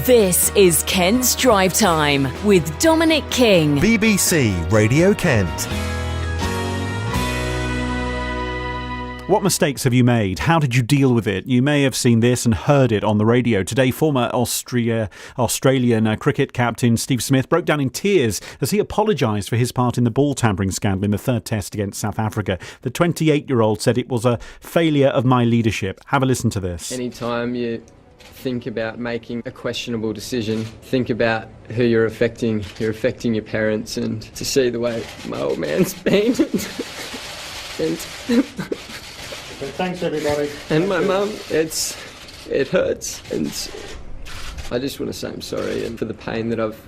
This is Kent's Drive Time with Dominic King. BBC Radio Kent. What mistakes have you made? How did you deal with it? You may have seen this and heard it on the radio. Today, former Australian cricket captain Steve Smith broke down in tears as he apologised for his part in the ball tampering scandal in the third test against South Africa. The 28-year-old said it was a failure of my leadership. Have a listen to this. Anytime you think about making a questionable decision, think about who you're affecting. You're affecting your parents, and to see the way my old man's been. Thanks, everybody. And my mum, it hurts, and I just want to say I'm sorry and for the pain that I've,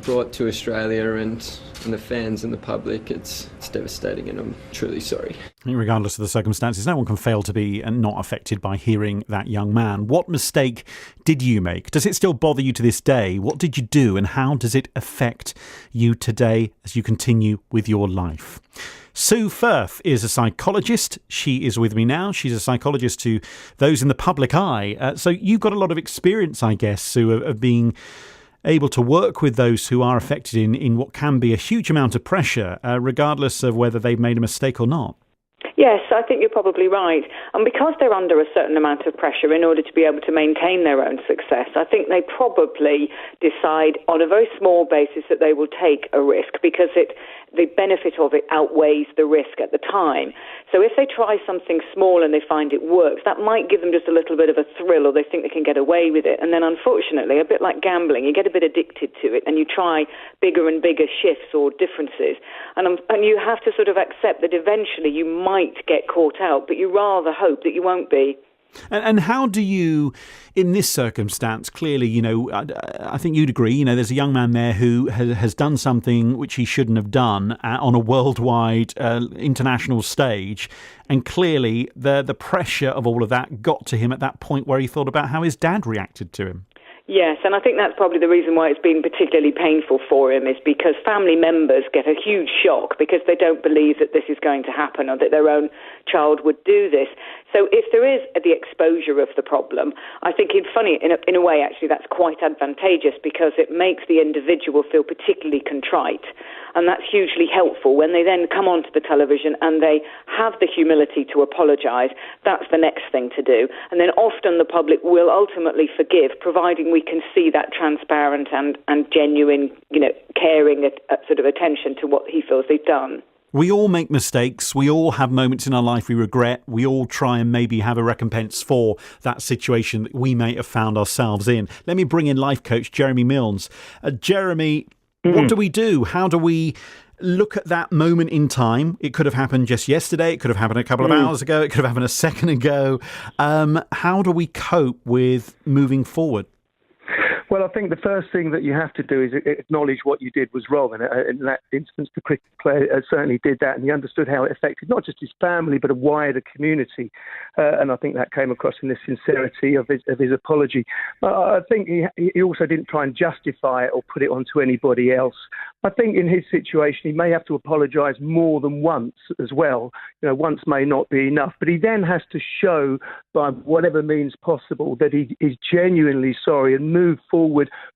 brought to Australia and the fans and the public. It's devastating, and I'm truly sorry. Regardless of the circumstances, no one can fail to be not affected by hearing that young man. What mistake did you make? Does it still bother you to this day? What did you do, and how does it affect you today as you continue with your life? Sue Firth is a psychologist. She is with me now. She's a psychologist to those in the public eye. So you've got a lot of experience, I guess, Sue, of being able to work with those who are affected in what can be a huge amount of pressure, regardless of whether they've made a mistake or not. Yes, I think you're probably right. And because they're under a certain amount of pressure in order to be able to maintain their own success, I think they probably decide on a very small basis that they will take a risk because the benefit of it outweighs the risk at the time. So if they try something small and they find it works, that might give them just a little bit of a thrill, or they think they can get away with it. And then unfortunately, a bit like gambling, you get a bit addicted to it and you try bigger and bigger shifts or differences. And you have to sort of accept that eventually you might get caught out, but you rather hope that you won't be. And how do you, in this circumstance, clearly, I think you'd agree, there's a young man there who has done something which he shouldn't have done on a worldwide international stage. And clearly the pressure of all of that got to him at that point where he thought about how his dad reacted to him. Yes, and I think that's probably the reason why it's been particularly painful for him, is because family members get a huge shock because they don't believe that this is going to happen or that their own child would do this. So if there is the exposure of the problem, I think in a way, actually, that's quite advantageous because it makes the individual feel particularly contrite. And that's hugely helpful when they then come onto the television and they have the humility to apologise. That's the next thing to do. And then often the public will ultimately forgive, providing we can see that transparent and genuine, caring sort of attention to what he feels they've done. We all make mistakes. We all have moments in our life we regret. We all try and maybe have a recompense for that situation that we may have found ourselves in. Let me bring in life coach Jeremy Milnes. Jeremy, what do we do? How do we look at that moment in time? It could have happened just yesterday. It could have happened a couple of hours ago. It could have happened a second ago. How do we cope with moving forward? Well, I think the first thing that you have to do is acknowledge what you did was wrong. And in that instance, the cricket player certainly did that. And he understood how it affected not just his family, but a wider community. And I think that came across in the sincerity of his apology. I think he also didn't try and justify it or put it onto anybody else. I think in his situation, he may have to apologise more than once as well. Once may not be enough. But he then has to show by whatever means possible that he is genuinely sorry and move forward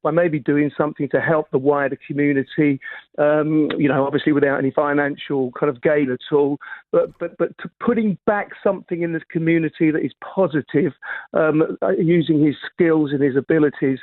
by maybe doing something to help the wider community, obviously without any financial kind of gain at all, but to putting back something in this community that is positive, using his skills and his abilities,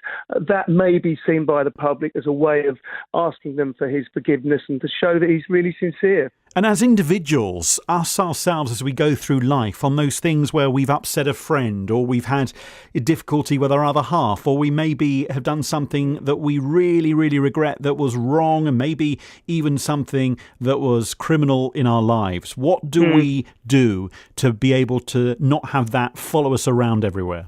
that may be seen by the public as a way of asking them for his forgiveness and to show that he's really sincere. And as individuals, ourselves as we go through life on those things where we've upset a friend or we've had a difficulty with our other half, or we maybe have done something that we really, really regret that was wrong, and maybe even something that was criminal in our lives. What do we do to be able to not have that follow us around everywhere?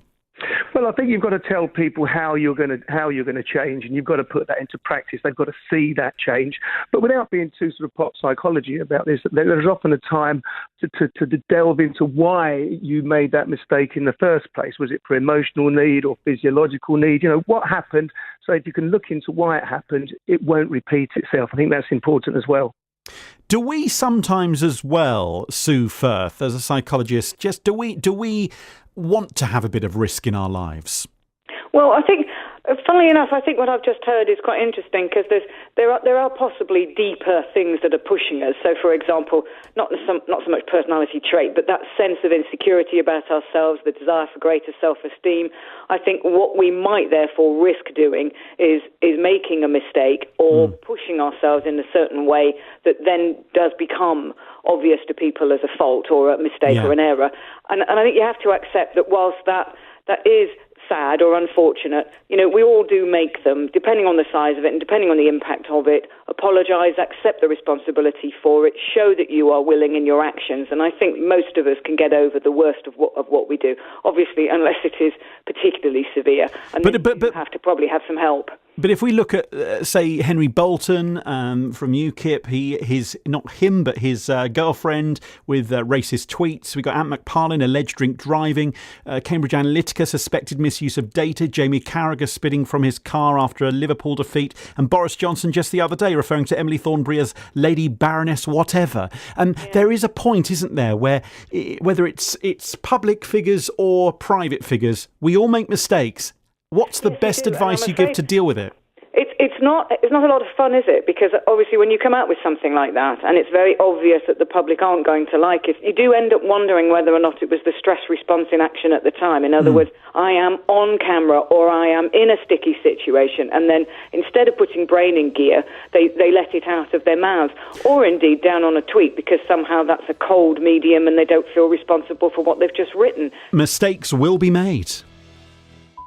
Well, I think you've got to tell people how you're going to change, and you've got to put that into practice. They've got to see that change, but without being too sort of pop psychology about this. There's often a time to delve into why you made that mistake in the first place. Was it for emotional need or physiological need? What happened? So if you can look into why it happened, it won't repeat itself. I think that's important as well. Do we sometimes as well, Sue Firth, as a psychologist, do we want to have a bit of risk in our lives? Well, I think, funnily enough, I think what I've just heard is quite interesting because there are possibly deeper things that are pushing us. So, for example, not so much personality trait, but that sense of insecurity about ourselves, the desire for greater self-esteem. I think what we might therefore risk doing is making a mistake or pushing ourselves in a certain way that then does become obvious to people as a fault or a mistake or an error. And I think you have to accept that whilst that is sad or unfortunate, we all do make them, depending on the size of it and depending on the impact of it. Apologise, accept the responsibility for it, show that you are willing in your actions, and I think most of us can get over the worst of what we do, obviously, unless it is particularly severe, and then you have to probably have some help. But if we look at, say, Henry Bolton from UKIP, his girlfriend with racist tweets. We've got Ant McParlin, alleged drink driving. Cambridge Analytica, suspected misuse of data. Jamie Carragher spitting from his car after a Liverpool defeat. And Boris Johnson just the other day referring to Emily Thornberry as Lady Baroness whatever. And there is a point, isn't there, where whether it's public figures or private figures, we all make mistakes. What's the best advice you give to deal with it? It's not a lot of fun, is it? Because obviously when you come out with something like that and it's very obvious that the public aren't going to like it, you do end up wondering whether or not it was the stress response in action at the time. In other words, I am on camera or I am in a sticky situation, and then instead of putting brain in gear, they let it out of their mouths, or indeed down on a tweet because somehow that's a cold medium and they don't feel responsible for what they've just written. Mistakes will be made.